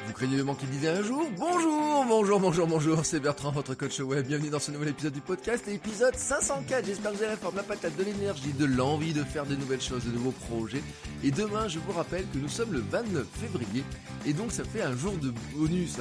Vous craignez de manquer d'idées un jour ? Bonjour, c'est Bertrand, votre coach web. Bienvenue dans ce nouvel épisode du podcast, l'épisode 504. J'espère que vous avez la forme, la patate, de l'énergie, de l'envie de faire de nouvelles choses, de nouveaux projets. Et demain, je vous rappelle que nous sommes le 29 février. Et donc, ça fait un jour de bonus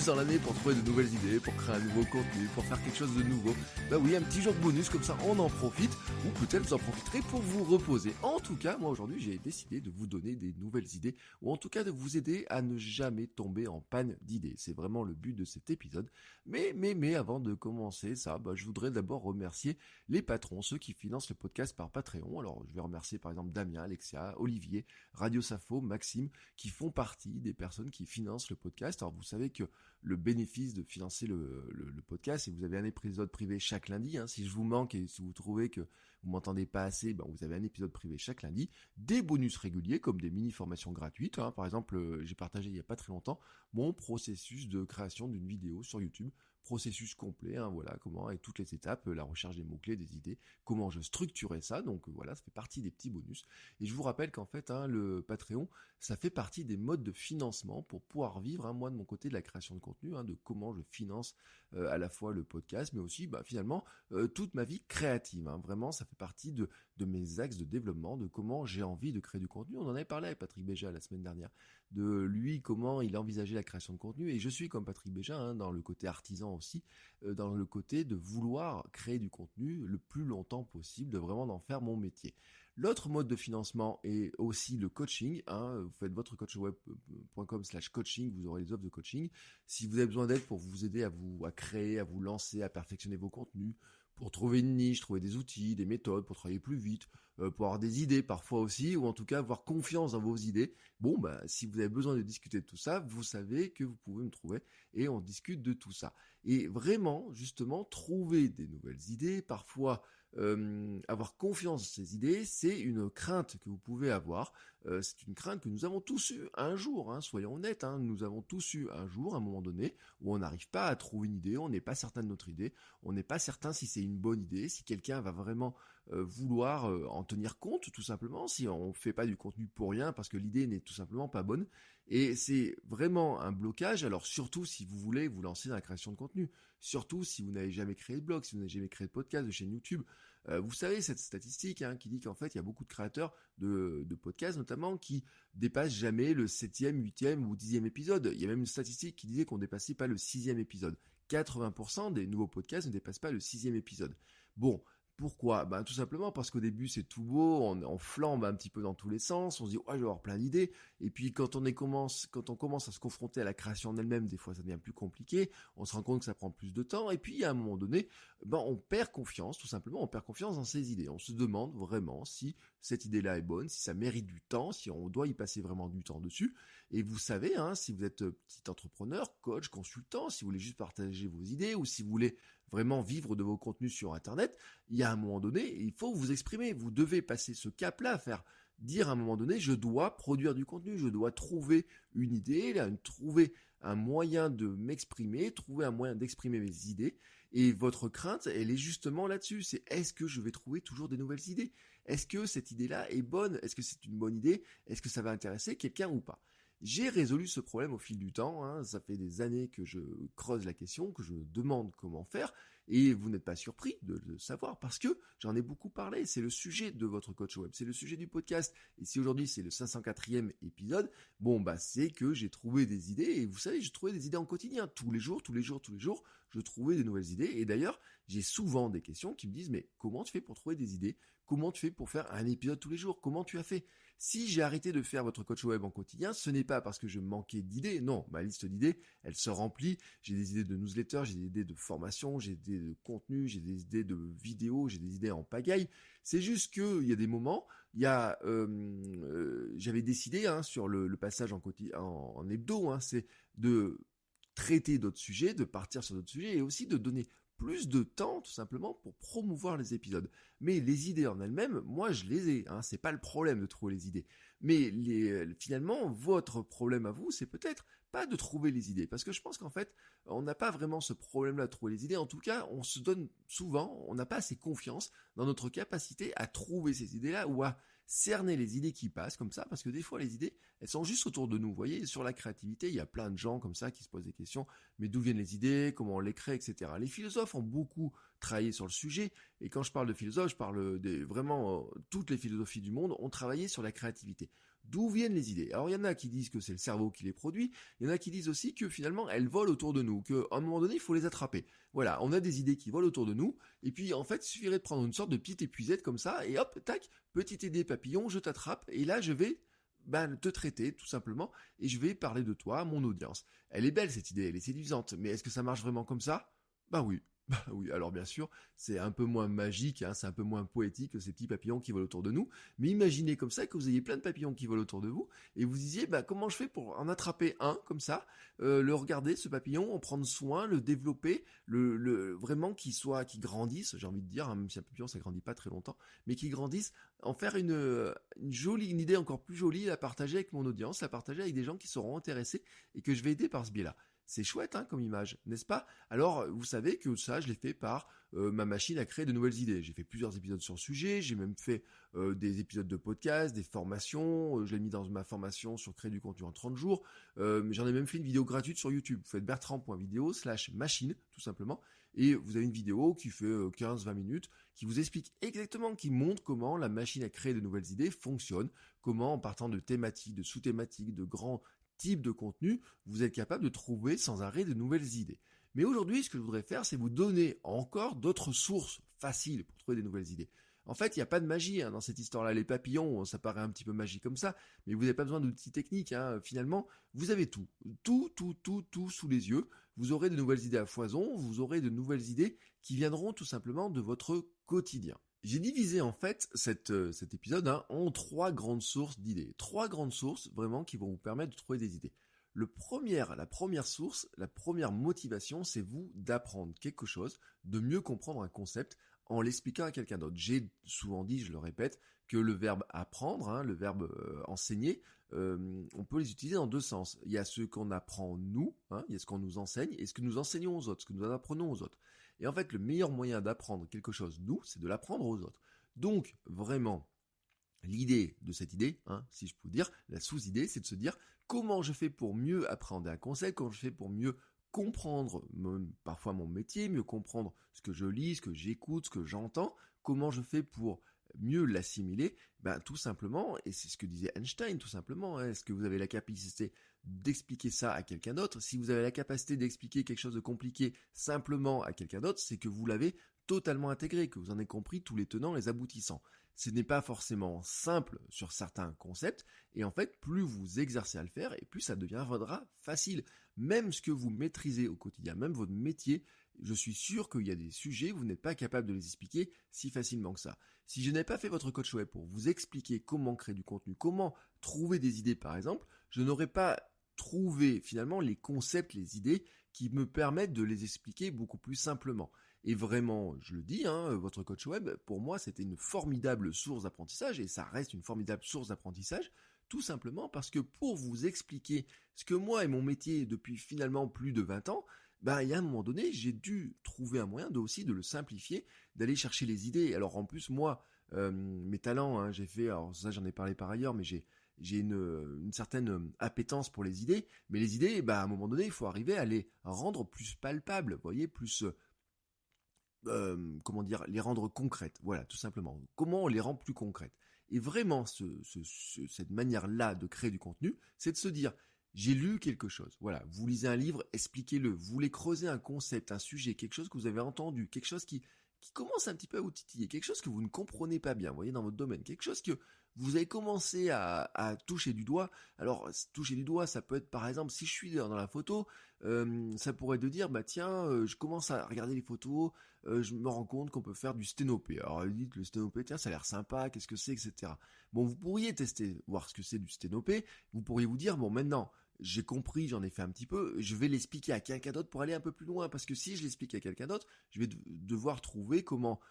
dans l'année pour trouver de nouvelles idées, pour créer un nouveau contenu, pour faire quelque chose de nouveau. Bah oui, un petit jour de bonus, comme ça on en profite, ou peut-être vous en profiterez pour vous reposer. En tout cas, moi aujourd'hui, j'ai décidé de vous donner des nouvelles idées, ou en tout cas de vous aider à ne jamais tomber en panne d'idées. C'est vraiment le but de cet épisode. Mais avant de commencer ça, je voudrais d'abord remercier les patrons, ceux qui financent le podcast par Patreon. Alors, je vais remercier par exemple Damien, Alexia, Olivier, Radio Safo, Maxime, qui font partie des personnes qui financent le podcast. Alors, vous savez que le bénéfice de financer le podcast, c'est que vous avez un épisode privé chaque lundi. Si je vous manque et si vous trouvez que vous m'entendez pas assez, vous avez un épisode privé chaque lundi, des bonus réguliers comme des mini-formations gratuites. Par exemple, j'ai partagé il y a pas très longtemps mon processus de création d'une vidéo sur YouTube. Processus complet, voilà, comment, avec toutes les étapes, la recherche des mots-clés, des idées, comment je structurais ça, donc voilà, ça fait partie des petits bonus. Et je vous rappelle qu'en fait, le Patreon, ça fait partie des modes de financement pour pouvoir vivre, moi de mon côté, de la création de contenu, de comment je finance à la fois le podcast, mais aussi, finalement, toute ma vie créative, vraiment, ça fait partie de mes axes de développement, de comment j'ai envie de créer du contenu. On en avait parlé avec Patrick Béja la semaine dernière, de lui, comment il envisageait la création de contenu, et je suis comme Patrick Béja, dans le côté artisan aussi, dans le côté de vouloir créer du contenu le plus longtemps possible, de vraiment en faire mon métier. L'autre mode de financement est aussi le coaching. Vous faites votrecoachweb.com/coaching, vous aurez les offres de coaching. Si vous avez besoin d'aide pour vous aider à créer, à vous lancer, à perfectionner vos contenus, pour trouver une niche, trouver des outils, des méthodes, pour travailler plus vite, pour avoir des idées parfois aussi, ou en tout cas avoir confiance dans vos idées. Si vous avez besoin de discuter de tout ça, vous savez que vous pouvez me trouver et on discute de tout ça. Et vraiment, justement, trouver des nouvelles idées, parfois avoir confiance dans ces idées, c'est une crainte que vous pouvez avoir. C'est une crainte que nous avons tous eu un jour, soyons honnêtes, nous avons tous eu un jour, à un moment donné, où on n'arrive pas à trouver une idée, on n'est pas certain de notre idée, on n'est pas certain si c'est une bonne idée, si quelqu'un va vraiment vouloir en tenir compte, tout simplement, si on fait pas du contenu pour rien, parce que l'idée n'est tout simplement pas bonne. Et c'est vraiment un blocage, alors surtout si vous voulez vous lancer dans la création de contenu, surtout si vous n'avez jamais créé de blog, si vous n'avez jamais créé de podcast, de chaîne YouTube. Vous savez cette statistique qui dit qu'en fait il y a beaucoup de créateurs de podcasts notamment qui dépassent jamais le 7e, 8e ou 10e épisode. Il y a même une statistique qui disait qu'on ne dépassait pas le 6e épisode. 80% des nouveaux podcasts ne dépassent pas le 6e épisode. Bon, pourquoi ? Tout simplement parce qu'au début c'est tout beau, on flambe un petit peu dans tous les sens, on se dit je vais avoir plein d'idées, et puis quand on commence à se confronter à la création en elle-même, des fois ça devient plus compliqué, on se rend compte que ça prend plus de temps, et puis à un moment donné, on perd confiance, tout simplement, on perd confiance dans ses idées, on se demande vraiment si cette idée-là est bonne, si ça mérite du temps, si on doit y passer vraiment du temps dessus, et vous savez, si vous êtes petit entrepreneur, coach, consultant, si vous voulez juste partager vos idées, ou si vous voulez vraiment vivre de vos contenus sur Internet, il y a un moment donné, il faut vous exprimer. Vous devez passer ce cap-là, dire à un moment donné, je dois produire du contenu, je dois trouver une idée, trouver un moyen de m'exprimer, trouver un moyen d'exprimer mes idées. Et votre crainte, elle est justement là-dessus. C'est est-ce que je vais trouver toujours des nouvelles idées ? Est-ce que cette idée-là est bonne ? Est-ce que c'est une bonne idée ? Est-ce que ça va intéresser quelqu'un ou pas ? J'ai résolu ce problème au fil du temps, ça fait des années que je creuse la question, que je demande comment faire, et vous n'êtes pas surpris de le savoir, parce que j'en ai beaucoup parlé, c'est le sujet de votre coach web, c'est le sujet du podcast, et si aujourd'hui c'est le 504e épisode, c'est que j'ai trouvé des idées, et vous savez, j'ai trouvé des idées en quotidien, tous les jours, je trouvais des nouvelles idées, et d'ailleurs, j'ai souvent des questions qui me disent, mais comment tu fais pour trouver des idées ? Comment tu fais pour faire un épisode tous les jours ? Comment tu as fait ? Si j'ai arrêté de faire votre coach web en quotidien, ce n'est pas parce que je manquais d'idées. Non, ma liste d'idées, elle se remplit. J'ai des idées de newsletter, j'ai des idées de formation, j'ai des idées de contenu, j'ai des idées de vidéos, j'ai des idées en pagaille. C'est juste que il y a des moments, j'avais décidé sur le passage en hebdo, c'est de traiter d'autres sujets, de partir sur d'autres sujets et aussi de donner plus de temps tout simplement pour promouvoir les épisodes. Mais les idées en elles-mêmes, moi je les ai, c'est pas le problème de trouver les idées. Mais finalement, votre problème à vous, c'est peut-être pas de trouver les idées, parce que je pense qu'en fait, on n'a pas vraiment ce problème-là de trouver les idées. En tout cas, on se donne souvent, on n'a pas assez confiance dans notre capacité à trouver ces idées-là ou à cerner les idées qui passent comme ça, parce que des fois les idées, elles sont juste autour de nous. Vous voyez, sur la créativité, il y a plein de gens comme ça qui se posent des questions, mais d'où viennent les idées, comment on les crée, etc. Les philosophes ont beaucoup travaillé sur le sujet, et quand je parle de philosophes, je parle vraiment toutes les philosophies du monde ont travaillé sur la créativité. D'où viennent les idées? Alors il y en a qui disent que c'est le cerveau qui les produit, il y en a qui disent aussi que finalement elles volent autour de nous, qu'à un moment donné il faut les attraper. Voilà, on a des idées qui volent autour de nous, et puis en fait il suffirait de prendre une sorte de petite épuisette comme ça, et hop, tac, petite idée papillon, je t'attrape, et là je vais te traiter tout simplement, et je vais parler de toi à mon audience. Elle est belle cette idée, elle est séduisante, mais est-ce que ça marche vraiment comme ça? Bah oui. Bah oui, alors bien sûr, c'est un peu moins magique, hein, c'est un peu moins poétique que ces petits papillons qui volent autour de nous, mais imaginez comme ça que vous ayez plein de papillons qui volent autour de vous, et vous disiez, bah comment je fais pour en attraper un, comme ça, le regarder, ce papillon, en prendre soin, le développer, vraiment qu'il grandisse, j'ai envie de dire, hein, même si un papillon ça grandit pas très longtemps, mais qu'il grandisse, en faire une idée encore plus jolie à partager avec mon audience, à partager avec des gens qui seront intéressés, et que je vais aider par ce biais-là. C'est chouette hein, comme image, n'est-ce pas? Alors, vous savez que ça, je l'ai fait par ma machine à créer de nouvelles idées. J'ai fait plusieurs épisodes sur le sujet, j'ai même fait des épisodes de podcast, des formations, je l'ai mis dans ma formation sur créer du contenu en 30 jours, j'en ai même fait une vidéo gratuite sur YouTube. Vous faites bertrand.video/machine, tout simplement, et vous avez une vidéo qui fait 15-20 minutes, qui vous explique exactement, qui montre comment la machine à créer de nouvelles idées fonctionne, comment en partant de thématiques, de sous-thématiques, de grands type de contenu, vous êtes capable de trouver sans arrêt de nouvelles idées. Mais aujourd'hui, ce que je voudrais faire, c'est vous donner encore d'autres sources faciles pour trouver des nouvelles idées. En fait, il n'y a pas de magie hein, dans cette histoire-là. Les papillons, ça paraît un petit peu magique comme ça, mais vous n'avez pas besoin d'outils techniques. Hein. Finalement, vous avez tout. Tout sous les yeux. Vous aurez de nouvelles idées à foison, vous aurez de nouvelles idées qui viendront tout simplement de votre quotidien. J'ai divisé en fait cet épisode hein, en 3 grandes sources d'idées. 3 grandes sources vraiment qui vont vous permettre de trouver des idées. La première source, la première motivation, c'est vous d'apprendre quelque chose, de mieux comprendre un concept en l'expliquant à quelqu'un d'autre. J'ai souvent dit, je le répète, que le verbe apprendre, hein, le verbe enseigner, on peut les utiliser dans 2 sens. Il y a ce qu'on apprend nous, hein, il y a ce qu'on nous enseigne, et ce que nous enseignons aux autres, ce que nous apprenons aux autres. Et en fait, le meilleur moyen d'apprendre quelque chose, nous, c'est de l'apprendre aux autres. Donc, vraiment, l'idée de cette idée, hein, si je peux dire, la sous-idée, c'est de se dire comment je fais pour mieux appréhender un concept, comment je fais pour mieux comprendre parfois mon métier, mieux comprendre ce que je lis, ce que j'écoute, ce que j'entends, comment je fais pour mieux l'assimiler, tout simplement, et c'est ce que disait Einstein, tout simplement, hein, est-ce que vous avez la capacité d'expliquer ça à quelqu'un d'autre? Si vous avez la capacité d'expliquer quelque chose de compliqué simplement à quelqu'un d'autre, c'est que vous l'avez totalement intégré, que vous en avez compris tous les tenants, les aboutissants. Ce n'est pas forcément simple sur certains concepts, et en fait, plus vous exercez à le faire, et plus ça deviendra facile. Même ce que vous maîtrisez au quotidien, même votre métier, je suis sûr qu'il y a des sujets, vous n'êtes pas capable de les expliquer si facilement que ça. Si je n'ai pas fait votre coach web pour vous expliquer comment créer du contenu, comment trouver des idées par exemple, je n'aurais pas trouvé finalement les concepts, les idées qui me permettent de les expliquer beaucoup plus simplement. Et vraiment, je le dis, hein, votre coach web, pour moi, c'était une formidable source d'apprentissage, et ça reste une formidable source d'apprentissage, tout simplement parce que pour vous expliquer ce que moi et mon métier depuis finalement plus de 20 ans, il y a un moment donné, j'ai dû trouver un moyen de le simplifier, d'aller chercher les idées. Alors en plus, moi, mes talents, hein, j'ai fait, alors ça j'en ai parlé par ailleurs, mais j'ai une certaine appétence pour les idées, mais les idées, à un moment donné, il faut arriver à les rendre plus palpables, vous voyez, plus les rendre concrètes, voilà, tout simplement. Comment on les rend plus concrètes? Et vraiment, cette manière-là de créer du contenu, c'est de se dire, j'ai lu quelque chose, voilà, vous lisez un livre, expliquez-le, vous voulez creuser un concept, un sujet, quelque chose que vous avez entendu, quelque chose qui commence un petit peu à vous titiller, quelque chose que vous ne comprenez pas bien, vous voyez, dans votre domaine, quelque chose que vous avez commencé à toucher du doigt. Alors, toucher du doigt, ça peut être par exemple, si je suis dans la photo, ça pourrait être de dire, tiens, je commence à regarder les photos, je me rends compte qu'on peut faire du sténopé. Alors, vous dites, le sténopé, tiens, ça a l'air sympa, qu'est-ce que c'est, etc. Bon, vous pourriez tester, voir ce que c'est du sténopé, vous pourriez vous dire, bon, maintenant, j'ai compris, j'en ai fait un petit peu, je vais l'expliquer à quelqu'un d'autre pour aller un peu plus loin, parce que si je l'explique à quelqu'un d'autre, je vais devoir trouver comment,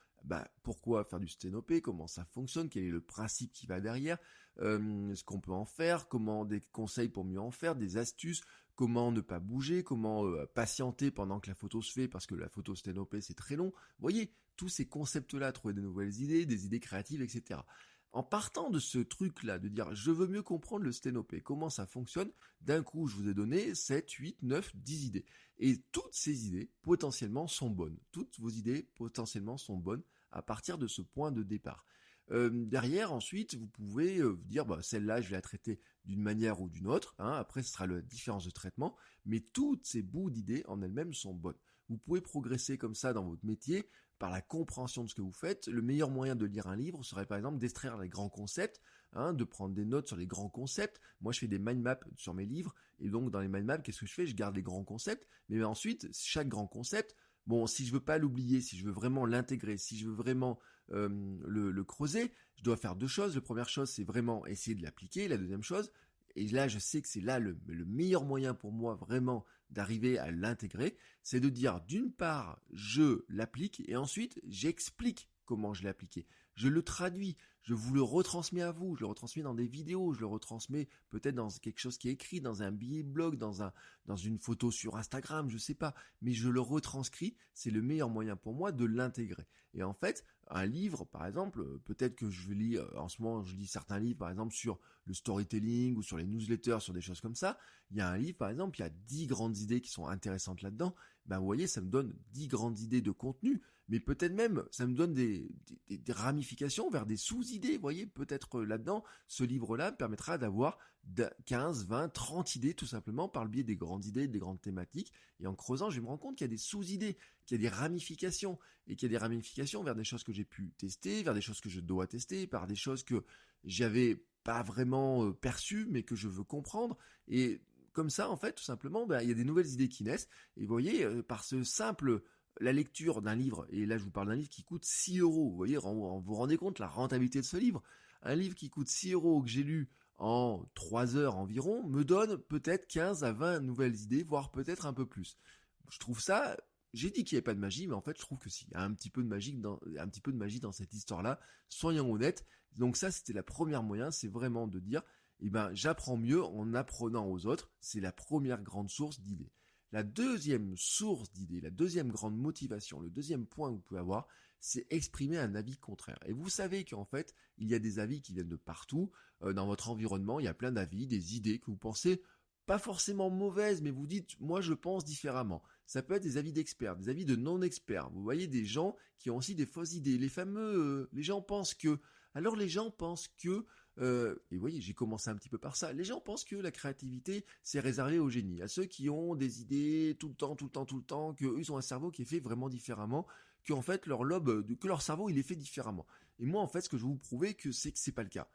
pourquoi faire du sténopé, comment ça fonctionne, quel est le principe qui va derrière, ce qu'on peut en faire, comment des conseils pour mieux en faire, des astuces, comment ne pas bouger, comment patienter pendant que la photo se fait, parce que la photo sténopé c'est très long. Vous voyez, tous ces concepts-là, trouver de nouvelles idées, des idées créatives, etc. En partant de ce truc-là, de dire je veux mieux comprendre le sténopé, comment ça fonctionne, d'un coup je vous ai donné 7, 8, 9, 10 idées. Et toutes ces idées potentiellement sont bonnes. Toutes vos idées potentiellement sont bonnes à partir de ce point de départ. Derrière, ensuite, vous pouvez dire celle-là, je vais la traiter d'une manière ou d'une autre. Après, ce sera la différence de traitement. Mais toutes ces bouts d'idées en elles-mêmes sont bonnes. Vous pouvez progresser comme ça dans votre métier par la compréhension de ce que vous faites. Le meilleur moyen de lire un livre serait par exemple d'extraire les grands concepts, de prendre des notes sur les grands concepts. Moi, je fais des mind maps sur mes livres. Et donc, dans les mind maps, qu'est-ce que je fais? Je garde les grands concepts. Mais ensuite, chaque grand concept, bon, si je veux pas l'oublier, si je veux vraiment l'intégrer, si je veux vraiment le creuser, je dois faire deux choses. La première chose, c'est vraiment essayer de l'appliquer. La deuxième chose, et là je sais que c'est là le meilleur moyen pour moi vraiment d'arriver à l'intégrer, c'est de dire d'une part je l'applique et ensuite j'explique comment je l'ai appliqué. Je le traduis, je vous le retransmets à vous, je le retransmets dans des vidéos, je le retransmets peut-être dans quelque chose qui est écrit, dans un billet blog, dans une photo sur Instagram, je sais pas, mais je le retranscris, c'est le meilleur moyen pour moi de l'intégrer. Et en fait, un livre, par exemple, peut-être que je lis, en ce moment, je lis certains livres, par exemple, sur le storytelling ou sur les newsletters, sur des choses comme ça. Il y a un livre, par exemple, il y a 10 grandes idées qui sont intéressantes là-dedans. Vous voyez, ça me donne 10 grandes idées de contenu, mais peut-être même, ça me donne des ramifications vers des sous-idées. Vous voyez, peut-être là-dedans, ce livre-là permettra d'avoir 15, 20, 30 idées, tout simplement, par le biais des grandes idées, des grandes thématiques. Et en creusant, je vais me rendre compte qu'il y a des sous-idées, qu'il y a des ramifications, et qu'il y a des ramifications vers des choses que j'ai pu tester, vers des choses que je dois tester, par des choses que j'avais pas vraiment perçues, mais que je veux comprendre. Et comme ça, en fait, tout simplement, il y a des nouvelles idées qui naissent. Et vous voyez, par ce simple, la lecture d'un livre, et là je vous parle d'un livre qui coûte 6 euros, vous voyez, vous vous rendez compte la rentabilité de ce livre. Un livre qui coûte 6 euros que j'ai lu en 3 heures environ, me donne peut-être 15 à 20 nouvelles idées, voire peut-être un peu plus. Je trouve ça, j'ai dit qu'il n'y avait pas de magie, mais en fait je trouve que si, il y a un petit peu de magie dans cette histoire-là, soyons honnêtes. Donc ça, c'était la première moyen, c'est vraiment de dire, j'apprends mieux en apprenant aux autres, c'est la première grande source d'idées. La deuxième source d'idées, la deuxième grande motivation, le deuxième point que vous pouvez avoir, c'est exprimer un avis contraire. Et vous savez qu'en fait, il y a des avis qui viennent de partout. Dans votre environnement, il y a plein d'avis, des idées que vous pensez pas forcément mauvaises, mais vous dites, moi je pense différemment. Ça peut être des avis d'experts, des avis de non-experts. Vous voyez des gens qui ont aussi des fausses idées. Les fameux, les gens pensent que. Alors les gens pensent que, et vous voyez, j'ai commencé un petit peu par ça. Les gens pensent que la créativité, c'est réservé aux génies, à ceux qui ont des idées tout le temps, que eux, ils ont un cerveau qui est fait vraiment différemment, que en fait que leur cerveau, il est fait différemment. Et moi, en fait, ce que je vais vous prouver, que c'est pas le cas.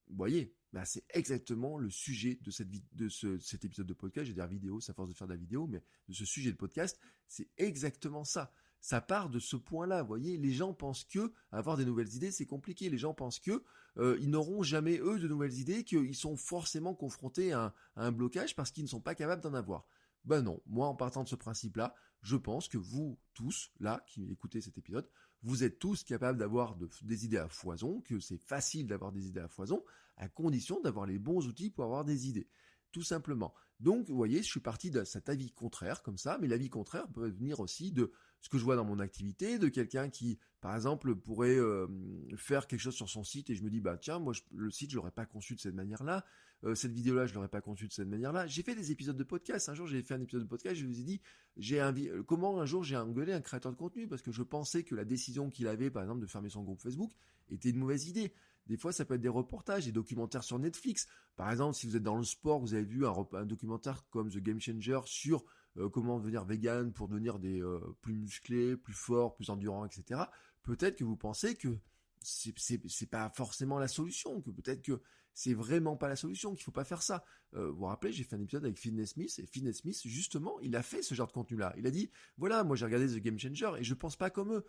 Vous voyez, c'est exactement le sujet de cet épisode de podcast. J'ai dire vidéo, c'est à force de faire de la vidéo, mais de ce sujet de podcast, c'est exactement ça. Ça part de ce point-là, vous voyez, les gens pensent que avoir des nouvelles idées, c'est compliqué. Les gens pensent que ils n'auront jamais, eux, de nouvelles idées, qu'ils sont forcément confrontés à un blocage parce qu'ils ne sont pas capables d'en avoir. Non, moi, en partant de ce principe-là, je pense que vous tous, là, qui écoutez cet épisode, vous êtes tous capables d'avoir des idées à foison, que c'est facile d'avoir des idées à foison, à condition d'avoir les bons outils pour avoir des idées. Tout simplement. Donc, vous voyez, je suis parti de cet avis contraire, comme ça, mais l'avis contraire peut venir aussi de ce que je vois dans mon activité, de quelqu'un qui, par exemple, pourrait faire quelque chose sur son site, et je me dis, tiens, moi, le site, je l'aurais pas conçu de cette manière-là, cette vidéo-là, je l'aurais pas conçue de cette manière-là. J'ai fait des épisodes de podcast. Un jour, j'ai fait un épisode de podcast, je vous ai dit, comment un jour j'ai engueulé un créateur de contenu, parce que je pensais que la décision qu'il avait, par exemple, de fermer son groupe Facebook, était une mauvaise idée. Des fois, ça peut être des reportages, des documentaires sur Netflix. Par exemple, si vous êtes dans le sport, vous avez vu un documentaire comme The Game Changer sur comment devenir vegan pour devenir plus musclés, plus forts, plus endurants, etc. Peut-être que vous pensez que c'est pas forcément la solution, que peut-être que c'est vraiment pas la solution, qu'il faut pas faire ça. Vous vous rappelez, j'ai fait un épisode avec Fitness Smith, et Fitness Smith, justement, il a fait ce genre de contenu-là. Il a dit, voilà, moi j'ai regardé The Game Changer, et je pense pas comme eux.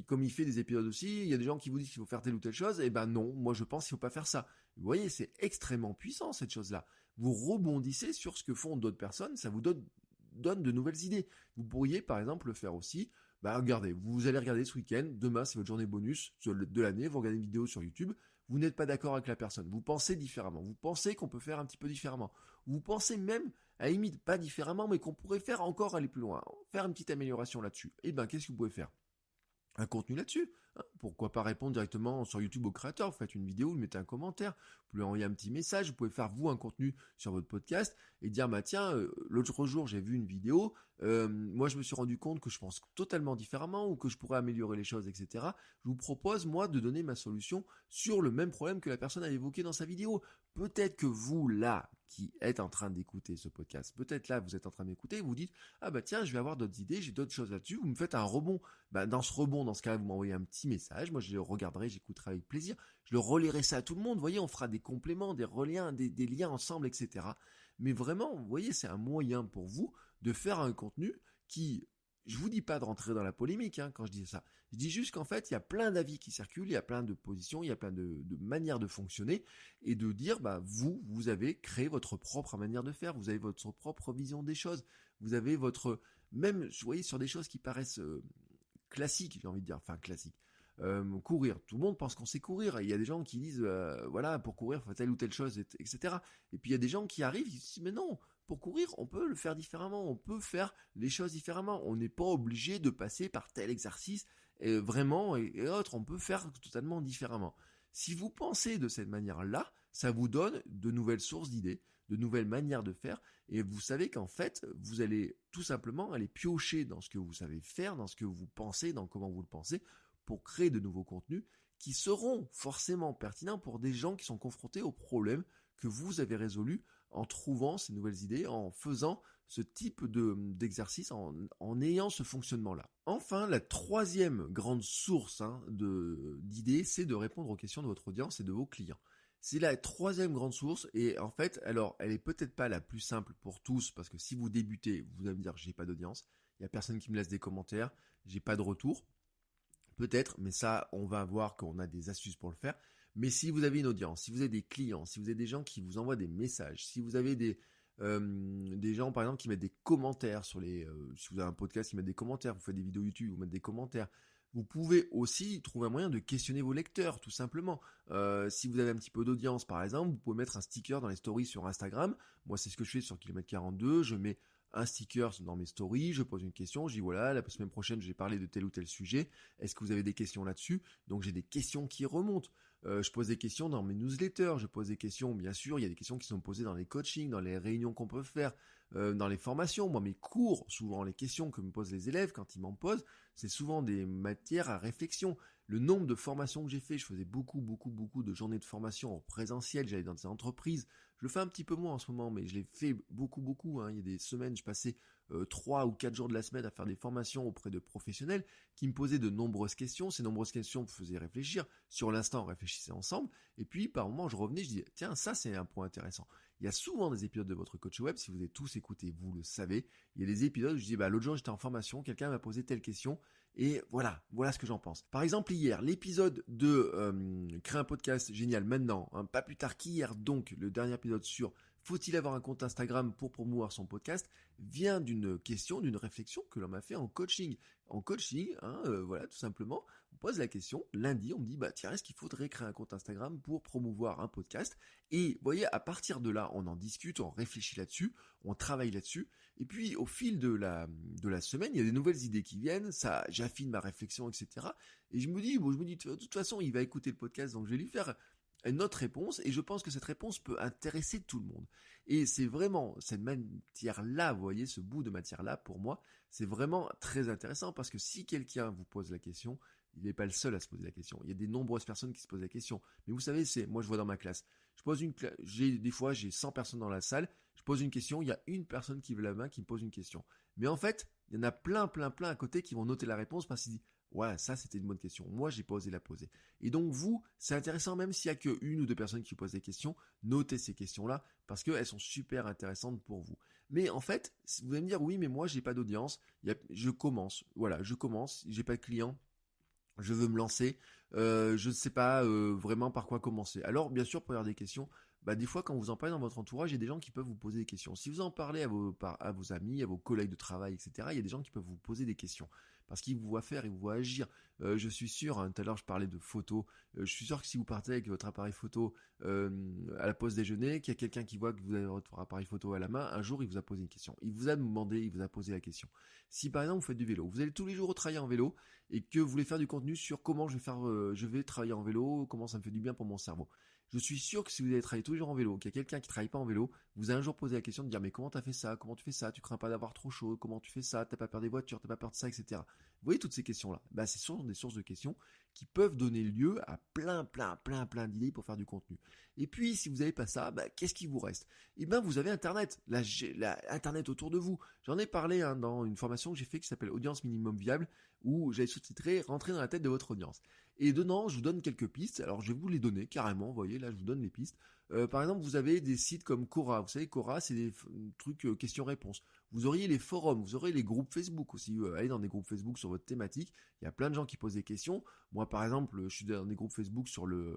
Comme il fait des épisodes aussi, il y a des gens qui vous disent qu'il faut faire telle ou telle chose, et non, moi je pense qu'il faut pas faire ça. Vous voyez, c'est extrêmement puissant cette chose-là. Vous rebondissez sur ce que font d'autres personnes, ça vous donne de nouvelles idées. Vous pourriez par exemple le faire aussi, regardez, vous allez regarder ce week-end, demain c'est votre journée bonus de l'année, vous regardez une vidéo sur YouTube, vous n'êtes pas d'accord avec la personne, vous pensez différemment, vous pensez qu'on peut faire un petit peu différemment, vous pensez même, à la limite pas différemment, mais qu'on pourrait faire encore aller plus loin, faire une petite amélioration là-dessus. Qu'est-ce que vous pouvez faire ? un contenu là-dessus. Hein. Pourquoi pas répondre directement sur YouTube au créateur? Vous faites une vidéo, vous mettez un commentaire, vous pouvez envoyer un petit message, vous pouvez faire vous un contenu sur votre podcast et dire bah tiens, l'autre jour j'ai vu une vidéo, moi je me suis rendu compte que je pense totalement différemment ou que je pourrais améliorer les choses, etc. Je vous propose moi de donner ma solution sur le même problème que la personne a évoqué dans sa vidéo. Peut-être que vous là qui êtes en train d'écouter ce podcast, peut-être là vous êtes en train d'écouter, vous dites ah bah tiens je vais avoir d'autres idées, j'ai d'autres choses là-dessus, vous me faites un rebond. Bah, dans ce rebond, dans ce cas-là, vous m'envoyez un petit message, moi je le regarderai, j'écouterai avec plaisir, je le relirai ça à tout le monde, vous voyez, on fera des compléments, des reliens, des liens ensemble, etc. Mais vraiment, vous voyez, c'est un moyen pour vous de faire un contenu qui, je vous dis pas de rentrer dans la polémique hein, quand je dis ça, je dis juste qu'en fait, il y a plein d'avis qui circulent, il y a plein de positions, il y a plein de manières de fonctionner, et de dire, bah vous avez créé votre propre manière de faire, vous avez votre propre vision des choses, vous avez votre... Même, vous voyez, sur des choses qui paraissent... classique, j'ai envie de dire, enfin classique. Courir, tout le monde pense qu'on sait courir. Il y a des gens qui disent, voilà, pour courir, il faut telle ou telle chose, etc. Et puis il y a des gens qui arrivent, ils se disent, mais non, pour courir, on peut le faire différemment, on peut faire les choses différemment. On n'est pas obligé de passer par tel exercice, vraiment, et autres, on peut faire totalement différemment. Si vous pensez de cette manière-là, ça vous donne de nouvelles sources d'idées, de nouvelles manières de faire, et vous savez qu'en fait, vous allez tout simplement aller piocher dans ce que vous savez faire, dans ce que vous pensez, dans comment vous le pensez, pour créer de nouveaux contenus qui seront forcément pertinents pour des gens qui sont confrontés aux problèmes que vous avez résolus en trouvant ces nouvelles idées, en faisant ce type d'exercice, en ayant ce fonctionnement-là. Enfin, la troisième grande source d'idées, c'est de répondre aux questions de votre audience et de vos clients. C'est la troisième grande source et en fait, alors elle est peut-être pas la plus simple pour tous parce que si vous débutez, vous allez me dire j'ai pas d'audience, il y a personne qui me laisse des commentaires, j'ai pas de retour, peut-être, mais ça on va voir qu'on a des astuces pour le faire. Mais si vous avez une audience, si vous avez des clients, si vous avez des gens qui vous envoient des messages, si vous avez des gens par exemple qui mettent des commentaires sur si vous avez un podcast qui met des commentaires, vous faites des vidéos YouTube, vous mettez des commentaires. Vous pouvez aussi trouver un moyen de questionner vos lecteurs, tout simplement. Si vous avez un petit peu d'audience, par exemple, vous pouvez mettre un sticker dans les stories sur Instagram. Moi, c'est ce que je fais sur Kilomètre 42. Je mets un sticker dans mes stories, je pose une question, je dis voilà, la semaine prochaine, je vais parler de tel ou tel sujet. Est-ce que vous avez des questions là-dessus? Donc, j'ai des questions qui remontent. Je pose des questions dans mes newsletters, je pose des questions, bien sûr, il y a des questions qui sont posées dans les coachings, dans les réunions qu'on peut faire, dans les formations. Moi, mes cours, souvent, les questions que me posent les élèves quand ils m'en posent, c'est souvent des matières à réflexion. Le nombre de formations que j'ai fait, je faisais beaucoup de journées de formation en présentiel, j'allais dans des entreprises. Je le fais un petit peu moins en ce moment, mais je l'ai fait beaucoup. Hein. Il y a des semaines, je passais 3 ou 4 jours de la semaine à faire des formations auprès de professionnels qui me posaient de nombreuses questions. Ces nombreuses questions me faisaient réfléchir. Sur l'instant, on réfléchissait ensemble. Et puis, par moment, je revenais, je disais, tiens, ça, c'est un point intéressant. Il y a souvent des épisodes de votre coach web, si vous avez tous écouté, vous le savez. Il y a des épisodes où je dis, bah, l'autre jour, j'étais en formation, quelqu'un m'a posé telle question. Et voilà ce que j'en pense. Par exemple, hier, l'épisode de créer un podcast génial maintenant, hein, pas plus tard qu'hier, donc le dernier épisode sur faut-il avoir un compte Instagram pour promouvoir son podcast, vient d'une question, d'une réflexion que l'on m'a fait en coaching. En coaching, voilà, tout simplement, on pose la question, lundi, on me dit, bah tiens, est-ce qu'il faudrait créer un compte Instagram pour promouvoir un podcast? Et vous voyez, à partir de là, on en discute, on réfléchit là-dessus, on travaille là-dessus, et puis au fil de la semaine, il y a des nouvelles idées qui viennent, ça, j'affine ma réflexion, etc. Et je me dis, de toute façon, il va écouter le podcast, donc je vais lui faire une autre réponse, et je pense que cette réponse peut intéresser tout le monde. Et c'est vraiment cette matière-là, vous voyez, ce bout de matière-là, pour moi, c'est vraiment très intéressant, parce que si quelqu'un vous pose la question, il n'est pas le seul à se poser la question. Il y a des nombreuses personnes qui se posent la question. Mais vous savez, moi je vois dans ma classe, des fois j'ai 100 personnes dans la salle, je pose une question, il y a une personne qui lève la main qui me pose une question. Mais en fait, il y en a plein à côté qui vont noter la réponse parce qu'ils disent ouais, ça c'était une bonne question. Moi j'ai pas osé la poser. Et donc vous, c'est intéressant même s'il y a que une ou deux personnes qui vous posent des questions, notez ces questions-là parce qu'elles sont super intéressantes pour vous. Mais en fait, vous allez me dire oui, mais moi j'ai pas d'audience, je commence, j'ai pas de clients. Je veux me lancer, je ne sais pas vraiment par quoi commencer. Alors, bien sûr, pour avoir des questions, bah, des fois, quand vous en parlez dans votre entourage, il y a des gens qui peuvent vous poser des questions. Si vous en parlez à vos amis, à vos collègues de travail, etc., il y a des gens qui peuvent vous poser des questions. Parce qu'ils vous voient faire, ils vous voient agir. Je suis sûr, hein, tout à l'heure je parlais de photos, je suis sûr que si vous partez avec votre appareil photo à la pause déjeuner, qu'il y a quelqu'un qui voit que vous avez votre appareil photo à la main, un jour il vous a posé une question. Il vous a demandé, il vous a posé la question. Si par exemple vous faites du vélo, vous allez tous les jours travailler en vélo et que vous voulez faire du contenu sur comment je vais travailler en vélo, comment ça me fait du bien pour mon cerveau. Je suis sûr que si vous allez travailler tous les jours en vélo, qu'il y a quelqu'un qui travaille pas en vélo, vous allez un jour poser la question de dire mais comment t'as fait ça, comment tu fais ça, tu crains pas d'avoir trop chaud, comment tu fais ça, t'as pas peur des voitures, t'as pas peur de ça, etc. Vous voyez toutes ces questions-là, bah, ce sont des sources de questions qui peuvent donner lieu à plein d'idées pour faire du contenu. Et puis si vous n'avez pas ça, bah, qu'est-ce qui vous reste? Eh ben vous avez Internet, Internet autour de vous. J'en ai parlé hein, dans une formation que j'ai fait qui s'appelle Audience minimum viable, où j'avais sous-titré Rentrer dans la tête de votre audience. Et dedans, je vous donne quelques pistes. Alors, je vais vous les donner carrément. Vous voyez, là, je vous donne les pistes. Par exemple, vous avez des sites comme Quora. Vous savez, Quora, c'est des trucs questions-réponses. Vous auriez les forums, vous auriez les groupes Facebook aussi. Allez dans des groupes Facebook sur votre thématique. Il y a plein de gens qui posent des questions. Moi, par exemple, je suis dans des groupes Facebook sur le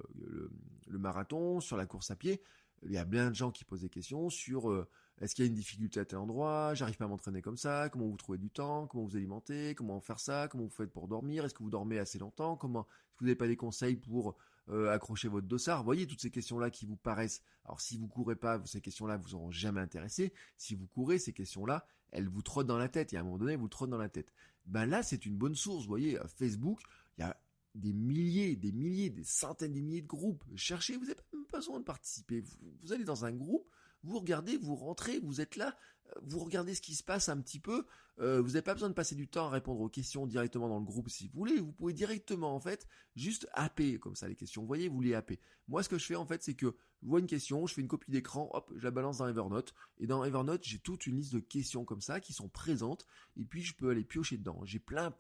marathon, sur la course à pied. Il y a plein de gens qui posent des questions sur est-ce qu'il y a une difficulté à tel endroit, j'arrive pas à m'entraîner comme ça, comment vous trouvez du temps, comment vous alimentez, comment faire ça, comment vous faites pour dormir, est-ce que vous dormez assez longtemps, est-ce que vous n'avez pas des conseils pour accrocher votre dossard. Vous voyez toutes ces questions-là qui vous paraissent, alors si vous courez pas, ces questions-là vous auront jamais intéressé. Si vous courez, ces questions-là, elles vous trottent dans la tête, et à un moment donné, elles vous trottent dans la tête. Ben là, c'est une bonne source, vous voyez, Facebook, il y a des milliers, des centaines de milliers de groupes. Cherchez, vous n'avez même pas besoin de participer. Vous allez dans un groupe, vous regardez, vous rentrez, vous êtes là, vous regardez ce qui se passe un petit peu. Vous n'avez pas besoin de passer du temps à répondre aux questions directement dans le groupe si vous voulez. Vous pouvez directement en fait juste happer comme ça les questions. Vous voyez, vous les happez. Moi, ce que je fais en fait, c'est que je vois une question, je fais une copie d'écran, hop, je la balance dans Evernote. Et dans Evernote, j'ai toute une liste de questions comme ça qui sont présentes. Et puis, je peux aller piocher dedans. J'ai plein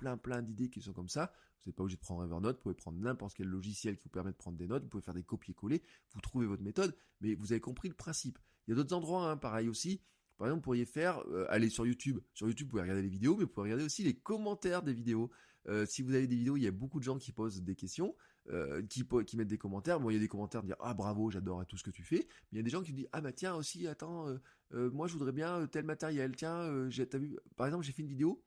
d'idées qui sont comme ça. Vous n'êtes pas obligé de prendre Evernote, vous pouvez prendre n'importe quel logiciel qui vous permet de prendre des notes, vous pouvez faire des copier-coller, vous trouvez votre méthode, mais vous avez compris le principe. Il y a d'autres endroits, hein, pareil aussi. Par exemple, vous pourriez faire, aller sur YouTube. Sur YouTube, vous pouvez regarder les vidéos, mais vous pouvez regarder aussi les commentaires des vidéos. Si vous avez des vidéos, il y a beaucoup de gens qui posent des questions, qui mettent des commentaires. Bon, il y a des commentaires de dire ah bravo, j'adore tout ce que tu fais. Mais il y a des gens qui disent ah bah tiens aussi, attends, moi je voudrais bien tel matériel. Tiens, t'as vu, par exemple, j'ai fait une vidéo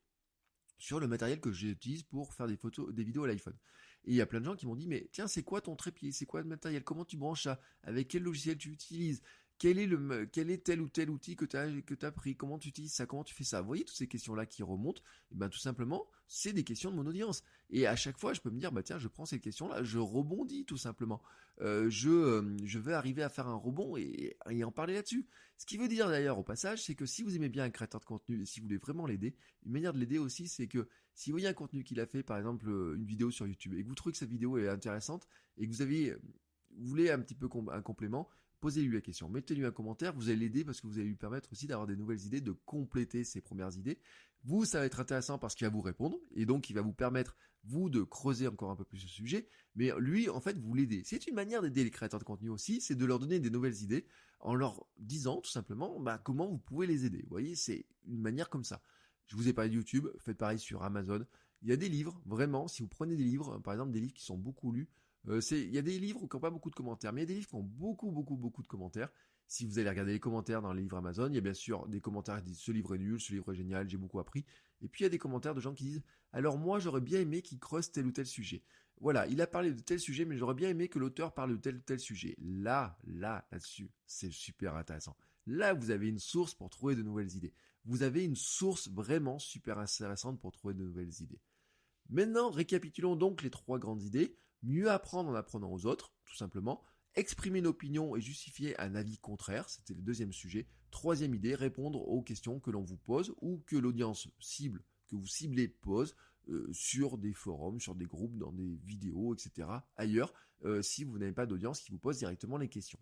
sur le matériel que j'utilise pour faire des photos, des vidéos à l'iPhone. Et il y a plein de gens qui m'ont dit mais tiens, c'est quoi ton trépied, c'est quoi le matériel, comment tu branches ça, avec quel logiciel tu utilises, quel est tel ou tel outil que tu as pris, comment tu utilises ça, comment tu fais ça. Vous voyez toutes ces questions-là qui remontent, et ben tout simplement, c'est des questions de mon audience. Et à chaque fois, je peux me dire bah tiens, je prends cette question-là, je rebondis tout simplement. Je vais arriver à faire un rebond et en parler là-dessus. Ce qui veut dire d'ailleurs au passage, c'est que si vous aimez bien un créateur de contenu et si vous voulez vraiment l'aider, une manière de l'aider aussi, c'est que si vous voyez un contenu qu'il a fait, par exemple une vidéo sur YouTube, et que vous trouvez que cette vidéo est intéressante, et que vous voulez un petit peu un complément, posez-lui la question, mettez-lui un commentaire, vous allez l'aider parce que vous allez lui permettre aussi d'avoir des nouvelles idées, de compléter ses premières idées. Vous, ça va être intéressant parce qu'il va vous répondre, et donc il va vous permettre, vous, de creuser encore un peu plus ce sujet, mais lui, en fait, vous l'aidez. C'est une manière d'aider les créateurs de contenu aussi, c'est de leur donner des nouvelles idées, en leur disant tout simplement comment vous pouvez les aider. Vous voyez, c'est une manière comme ça. Je vous ai parlé de YouTube, faites pareil sur Amazon. Il y a des livres, vraiment, si vous prenez des livres, par exemple des livres qui sont beaucoup lus, il y a des livres qui n'ont pas beaucoup de commentaires, mais il y a des livres qui ont beaucoup de commentaires. Si vous allez regarder les commentaires dans les livres Amazon, il y a bien sûr des commentaires qui disent ce livre est nul, ce livre est génial, j'ai beaucoup appris. Et puis il y a des commentaires de gens qui disent alors moi j'aurais bien aimé qu'il creuse tel ou tel sujet. Voilà, il a parlé de tel sujet, mais j'aurais bien aimé que l'auteur parle de tel ou tel sujet. Là-dessus, c'est super intéressant. Là, vous avez une source pour trouver de nouvelles idées. Vous avez une source vraiment super intéressante pour trouver de nouvelles idées. Maintenant, récapitulons donc les 3 grandes idées. Mieux apprendre en apprenant aux autres, tout simplement. Exprimer une opinion et justifier un avis contraire, c'était le 2e sujet. 3e idée, répondre aux questions que l'on vous pose ou que l'audience cible, que vous ciblez pose sur des forums, sur des groupes, dans des vidéos, etc. Ailleurs, si vous n'avez pas d'audience qui vous pose directement les questions.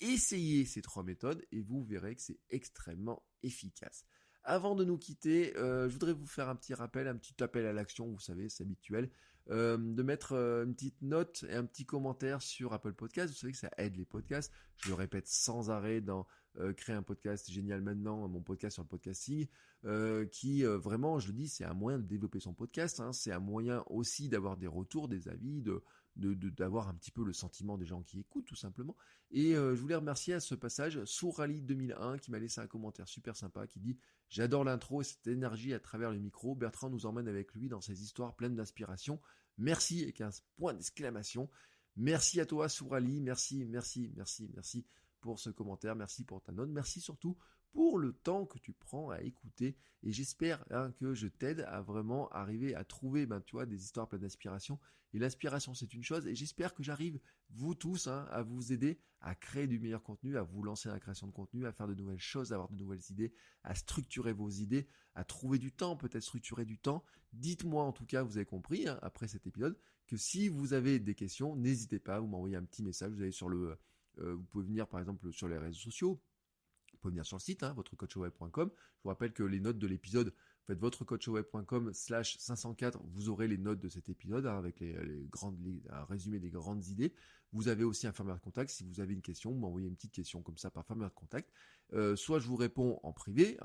Essayez ces 3 méthodes et vous verrez que c'est extrêmement efficace. Avant de nous quitter, je voudrais vous faire un petit rappel, un petit appel à l'action, vous savez, c'est habituel, de mettre une petite note et un petit commentaire sur Apple Podcast. Vous savez que ça aide les podcasts. Je le répète sans arrêt dans Créer un podcast génial maintenant, mon podcast sur le podcasting, qui vraiment, je le dis, c'est un moyen de développer son podcast, hein, c'est un moyen aussi d'avoir des retours, des avis, d'avoir un petit peu le sentiment des gens qui écoutent tout simplement. Et je voulais remercier à ce passage Sourali 2001 qui m'a laissé un commentaire super sympa qui dit: j'adore l'intro et cette énergie à travers le micro. Bertrand nous emmène avec lui dans ses histoires pleines d'inspiration. Merci, avec un point d'exclamation. Merci à toi Sourali, merci pour ce commentaire, merci pour ta note, merci surtout pour le temps que tu prends à écouter, et j'espère que je t'aide à vraiment arriver à trouver des histoires pleines d'inspiration. Et l'inspiration, c'est une chose, et j'espère que j'arrive, vous tous, à vous aider à créer du meilleur contenu, à vous lancer dans la création de contenu, à faire de nouvelles choses, à avoir de nouvelles idées, à structurer vos idées, à trouver du temps, peut-être structurer du temps. Dites-moi en tout cas, vous avez compris, après cet épisode, que si vous avez des questions, n'hésitez pas, vous m'envoyez un petit message, vous allez sur vous pouvez venir par exemple sur les réseaux sociaux, vous pouvez venir sur le site, votrecoachaweb.com. Je vous rappelle que les notes de l'épisode, faites votrecoachaweb.com/504, vous aurez les notes de cet épisode avec un résumé des grandes idées. Vous avez aussi un formulaire de contact. Si vous avez une question, vous m'envoyez une petite question comme ça par formulaire de contact. Soit je vous réponds en privé,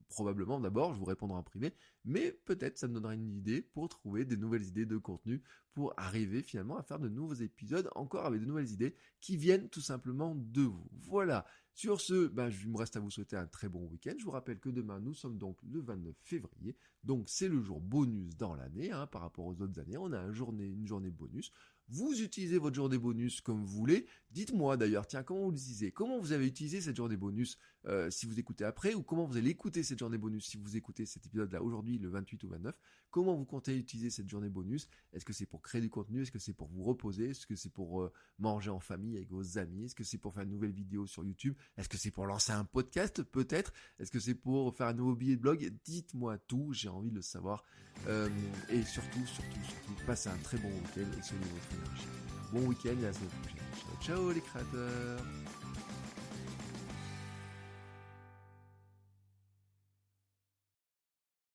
probablement d'abord, je vous répondrai en privé, mais peut-être ça me donnera une idée pour trouver des nouvelles idées de contenu, pour arriver finalement à faire de nouveaux épisodes, encore avec de nouvelles idées qui viennent tout simplement de vous. Voilà. Sur ce, il me reste à vous souhaiter un très bon week-end. Je vous rappelle que demain, nous sommes donc le 29 février, donc c'est le jour bonus dans l'année, par rapport aux autres années. On a une journée bonus. Vous utilisez votre journée bonus comme vous voulez. Dites-moi d'ailleurs, comment vous l'utilisez? Comment vous avez utilisé cette journée bonus si vous écoutez après, ou comment vous allez écouter cette journée bonus si vous écoutez cet épisode-là aujourd'hui, le 28 ou 29. Comment vous comptez utiliser cette journée bonus? Est-ce que c'est pour créer du contenu? Est-ce que c'est pour vous reposer? Est-ce que c'est pour manger en famille avec vos amis? Est-ce que c'est pour faire une nouvelle vidéo sur YouTube? Est-ce que c'est pour lancer un podcast peut-être? Est-ce que c'est pour faire un nouveau billet de blog? Dites-moi tout, j'ai envie de le savoir. Et surtout, passez un très bon week-end et soignez votre énergie. Bon week-end et à la semaine prochaine. Ciao, ciao les créateurs!